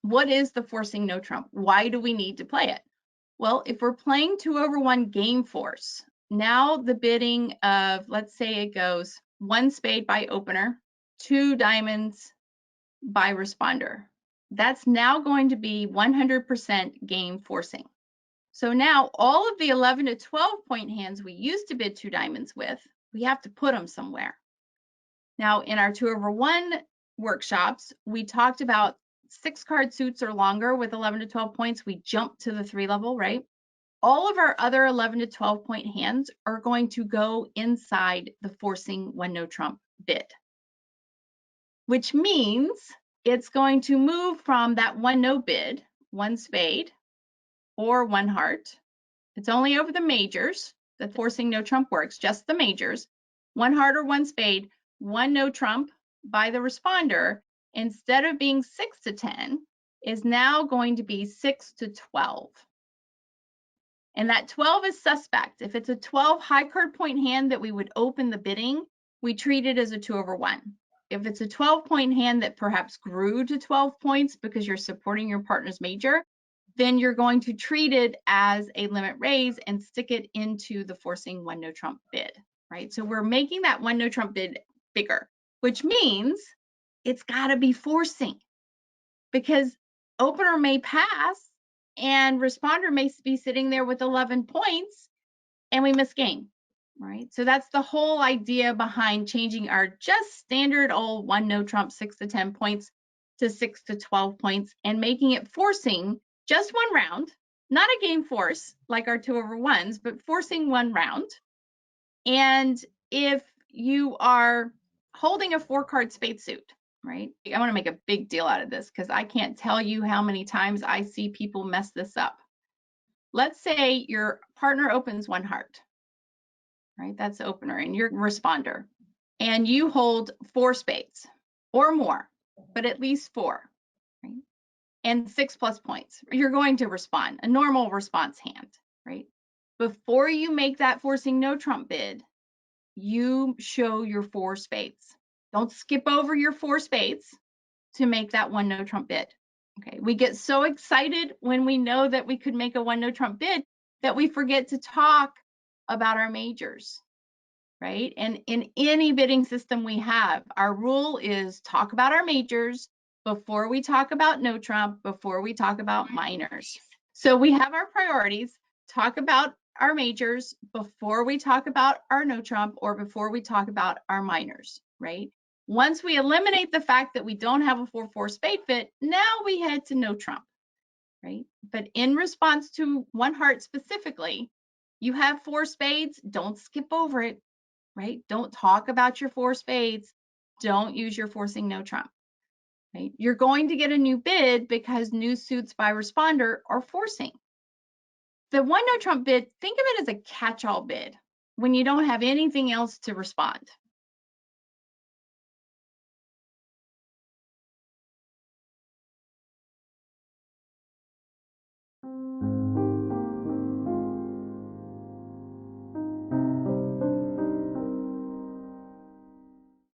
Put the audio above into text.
what is the forcing no trump? Why do we need to play it? Well, if we're playing 2/1 game force, now the bidding of, let's say it goes 1 spade by opener, 2 diamonds by responder. That's now going to be 100% game forcing. So now all of the 11 to 12 point hands we used to bid 2 diamonds with, we have to put them somewhere. Now in our 2/1 workshops, we talked about 6 card suits or longer with 11 to 12 points. We jumped to the 3 level, right? All of our other 11 to 12 point hands are going to go inside the forcing 1 no trump bid, which means it's going to move from that 1 no bid, 1 spade or 1 heart. It's only over the majors that forcing no trump works, just the majors. 1 heart or 1 spade, 1 no trump by the responder, instead of being 6 to 10, is now going to be 6 to 12. And that 12 is suspect. If it's a 12 high card point hand that we would open the bidding, we treat it as a 2/1. If it's a 12 point hand that perhaps grew to 12 points because you're supporting your partner's major, then you're going to treat it as a limit raise and stick it into the forcing 1 no trump bid, right? So we're making that 1 no trump bid bigger, which means it's got to be forcing, because opener may pass and responder may be sitting there with 11 points and we miss game, right? So that's the whole idea behind changing our just standard old 1 no trump 6 to 10 points to 6 to 12 points and making it forcing just 1 round, not a game force like our 2/1s, but forcing 1 round. And if you are holding a 4 card spade suit, right? I want to make a big deal out of this because I can't tell you how many times I see people mess this up. Let's say your partner opens 1 heart, right? That's the opener and you're responder. And you hold 4 spades or more, but at least 4, right? And 6 plus points. You're going to respond, a normal response hand, right? Before you make that forcing no trump bid, you show your 4 spades. Don't skip over your 4 spades to make that 1 no trump bid. Okay, we get so excited when we know that we could make a 1 no trump bid that we forget to talk about our majors, right? And in any bidding system we have, our rule is talk about our majors before we talk about no trump, before we talk about minors. So we have our priorities, talk about our majors before we talk about our no trump or before we talk about our minors, right? Once we eliminate the fact that we don't have a 4/4 spade fit, now we head to no trump, right? But in response to 1 heart specifically, you have 4 spades, don't skip over it, right? Don't talk about your 4 spades. Don't use your forcing no trump, right? You're going to get a new bid because new suits by responder are forcing. The 1 no trump bid, think of it as a catch-all bid when you don't have anything else to respond.